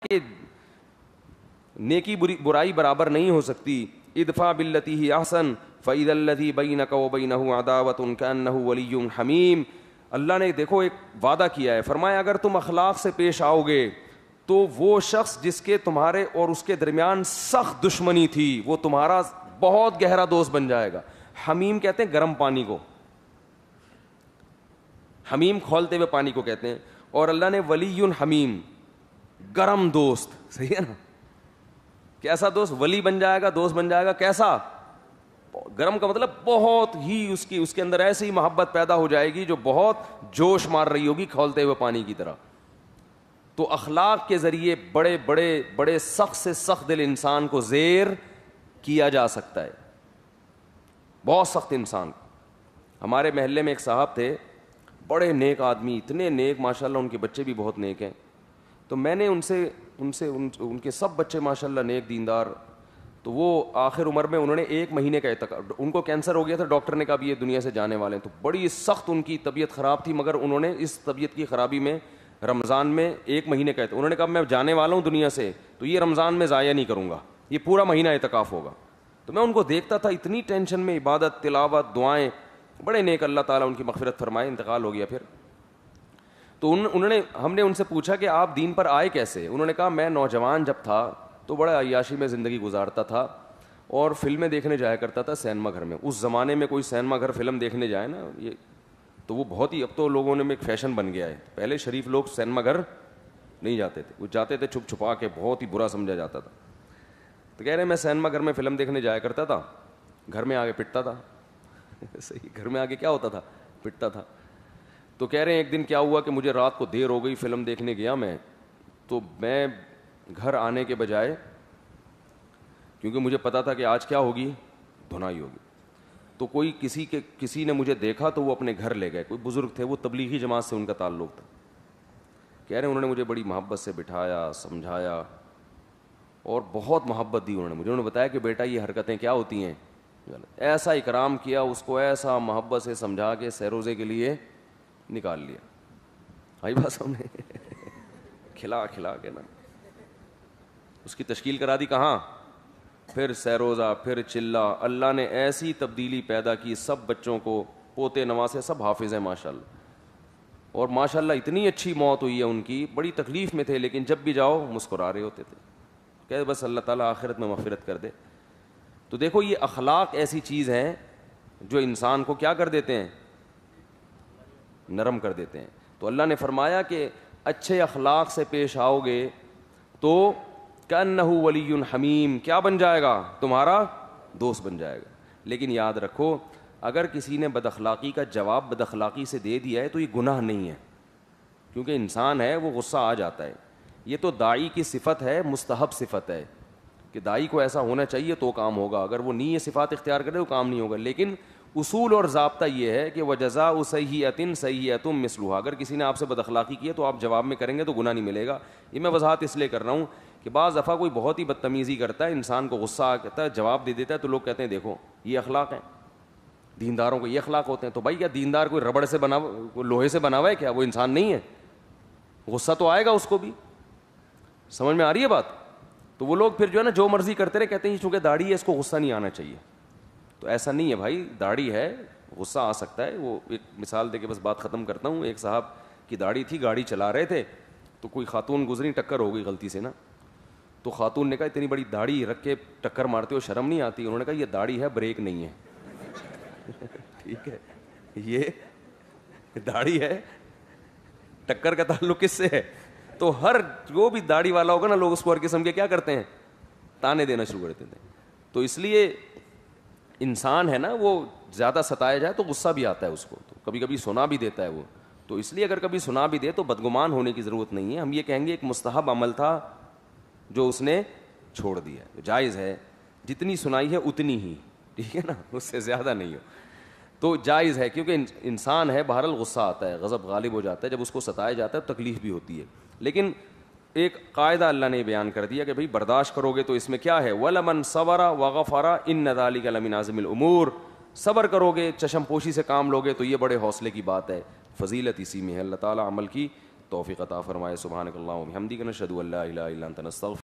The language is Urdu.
کہ نیکی برائی برابر نہیں ہو سکتی. ادفع باللتی ہی احسن فاذا الذی بینک وبینہ عداوۃ کانہ ولی حمیم. اللہ نے دیکھو ایک وعدہ کیا ہے, فرمایا اگر تم اخلاق سے پیش آؤ گے تو وہ شخص جس کے تمہارے اور اس کے درمیان سخت دشمنی تھی وہ تمہارا بہت گہرا دوست بن جائے گا. حمیم کہتے ہیں گرم پانی کو, حمیم کھولتے ہوئے پانی کو کہتے ہیں, اور اللہ نے ولی حمیم گرم دوست. صحیح ہے نا, کیسا دوست؟ ولی بن جائے گا, دوست بن جائے گا. کیسا؟ گرم کا مطلب بہت ہی اس کے اندر ایسی محبت پیدا ہو جائے گی جو بہت جوش مار رہی ہوگی کھولتے ہوئے پانی کی طرح. تو اخلاق کے ذریعے بڑے بڑے بڑے سخت سے سخت دل انسان کو زیر کیا جا سکتا ہے, بہت سخت انسان. ہمارے محلے میں ایک صاحب تھے, بڑے نیک آدمی, اتنے نیک ماشاءاللہ, ان کے بچے بھی بہت نیک ہیں. تو میں نے ان کے سب بچے ماشاءاللہ نیک دیندار. تو وہ آخر عمر میں انہوں نے 1 مہینے کا ان کو کینسر ہو گیا تھا, ڈاکٹر نے کہا اب یہ دنیا سے جانے والے ہیں. تو بڑی سخت ان کی طبیعت خراب تھی, مگر انہوں نے اس طبیعت کی خرابی میں رمضان میں 1 مہینے کا انہوں نے کہا میں جانے والا ہوں دنیا سے تو یہ رمضان میں ضائع نہیں کروں گا, یہ پورا مہینہ اعتکاف ہوگا. تو میں ان کو دیکھتا تھا اتنی ٹینشن میں, عبادت تلاوت دعائیں, بڑے نیک, اللہ تعالیٰ ان کی مغفرت فرمائے, انتقال ہو گیا پھر. تو ہم نے ان سے پوچھا کہ آپ دین پر آئے کیسے؟ انہوں نے کہا میں نوجوان جب تھا تو بڑا عیاشی میں زندگی گزارتا تھا اور فلمیں دیکھنے جایا کرتا تھا سینما گھر میں. اس زمانے میں کوئی سینما گھر فلم دیکھنے جائے نا, یہ تو وہ بہت ہی, اب تو لوگوں نے ایک فیشن بن گیا ہے. پہلے شریف لوگ سینما گھر نہیں جاتے تھے, وہ جاتے تھے چھپ چھپا کے, بہت ہی برا سمجھا جاتا تھا. تو کہہ رہے میں سینما گھر میں فلم دیکھنے جایا کرتا تھا, گھر میں آگے پٹتا تھا. صحیح, گھر میں آگے کیا ہوتا تھا؟ پٹتا تھا. تو کہہ رہے ہیں ایک دن کیا ہوا کہ مجھے رات کو دیر ہو گئی, فلم دیکھنے گیا میں, تو میں گھر آنے کے بجائے, کیونکہ مجھے پتا تھا کہ آج کیا ہوگی, دھنائی ہوگی, تو کسی نے مجھے دیکھا تو وہ اپنے گھر لے گئے. کوئی بزرگ تھے, وہ تبلیغی جماعت سے ان کا تعلق تھا. کہہ رہے ہیں انہوں نے مجھے بڑی محبت سے بٹھایا, سمجھایا اور بہت محبت دی انہوں نے بتایا کہ بیٹا یہ حرکتیں کیا ہوتی ہیں, ایسا اکرام کیا اس کو, ایسا محبت سے سمجھا کے سیروزے کے لیے نکال لیا. آئی بات سامنے, کھلا کے نا اس کی تشکیل کرا دی. کہاں؟ پھر سیروزہ, پھر چلا. اللہ نے ایسی تبدیلی پیدا کی, سب بچوں کو, پوتے نواسے سب حافظ ہیں ماشاءاللہ. اور ماشاءاللہ اتنی اچھی موت ہوئی ہے ان کی, بڑی تکلیف میں تھے لیکن جب بھی جاؤ مسکرا رہے ہوتے تھے, کہ بس اللہ تعالیٰ آخرت میں مغفرت کر دے. تو دیکھو یہ اخلاق ایسی چیز ہیں جو انسان کو کیا کر دیتے ہیں, نرم کر دیتے ہیں. تو اللہ نے فرمایا کہ اچھے اخلاق سے پیش آؤ گے تو کأنہ ولی حمیم, کیا بن جائے گا؟ تمہارا دوست بن جائے گا. لیکن یاد رکھو اگر کسی نے بد اخلاقی کا جواب بد اخلاقی سے دے دیا ہے تو یہ گناہ نہیں ہے, کیونکہ انسان ہے وہ غصہ آ جاتا ہے. یہ تو داعی کی صفت ہے, مستحب صفت ہے کہ داعی کو ایسا ہونا چاہیے تو کام ہوگا, اگر وہ نہیں یہ صفات اختیار کرے تو کام نہیں ہوگا. لیکن اصول اور ضابطہ یہ ہے کہ وجزاء سیئۃ سیئۃ مثلھا, اگر کسی نے آپ سے بد اخلاقی کی ہے تو آپ جواب میں کریں گے تو گناہ نہیں ملے گا. یہ میں وضاحت اس لیے کر رہا ہوں کہ بعض دفعہ کوئی بہت ہی بدتمیزی کرتا ہے, انسان کو غصہ آتا ہے, جواب دے دیتا ہے, تو لوگ کہتے ہیں دیکھو یہ اخلاق ہیں, دینداروں کو یہ اخلاق ہوتے ہیں. تو بھائی کیا دیندار کوئی ربڑ سے بنا, کوئی لوہے سے بنا ہوا ہے کیا؟ وہ انسان نہیں ہے, غصہ تو آئے گا اس کو بھی. سمجھ میں آ رہی ہے بات؟ تو وہ لوگ پھر جو ہے نا جو مرضی کرتے رہے, کہتے ہیں چونکہ داڑھی ہے اس کو غصہ نہیں آنا چاہیے. تو ایسا نہیں ہے بھائی, داڑھی ہے غصہ آ سکتا ہے. وہ ایک مثال دے کے بس بات ختم کرتا ہوں. ایک صاحب کی داڑھی تھی, گاڑی چلا رہے تھے تو کوئی خاتون گزری, ٹکر ہو گئی غلطی سے نا. تو خاتون نے کہا اتنی بڑی داڑھی رکھ کے ٹکر مارتے ہو, شرم نہیں آتی؟ انہوں نے کہا یہ داڑھی ہے, بریک نہیں ہے. ٹھیک ہے, یہ داڑھی ہے, ٹکر کا تعلق کس سے ہے؟ تو ہر جو بھی داڑھی والا ہوگا نا, لوگ اس کو ہر قسم کے کیا کرتے ہیں, تانے دینا شروع کر دیتے ہیں. تو اس لیے انسان ہے نا, وہ زیادہ ستایا جائے تو غصہ بھی آتا ہے اس کو, تو کبھی کبھی سنا بھی دیتا ہے وہ. تو اس لیے اگر کبھی سنا بھی دے تو بدگمان ہونے کی ضرورت نہیں ہے. ہم یہ کہیں گے ایک مستحب عمل تھا جو اس نے چھوڑ دیا, جائز ہے, جتنی سنائی ہے اتنی ہی, ٹھیک ہے نا, اس سے زیادہ نہیں ہو تو جائز ہے. کیونکہ انسان ہے, بہرحال غصہ آتا ہے, غضب غالب ہو جاتا ہے, جب اس کو ستایا جاتا ہے تکلیف بھی ہوتی ہے. لیکن ایک قاعدہ اللہ نے بیان کر دیا کہ بھئی برداشت کرو گے تو اس میں کیا ہے, وَلَمَنْ صَبَرَ وَغَفَرَ إِنَّ ذَلِكَ لَمِنْ عَزْمِ الْأُمُورِ, صبر کرو گے, چشم پوشی سے کام لوگے تو یہ بڑے حوصلے کی بات ہے. فضیلت اسی میں ہے. اللہ تعالیٰ عمل کی توفیق عطا فرمائے. سبحانک اللہم و بحمدک نشہد ان لا الہ الا انت نستغفرک.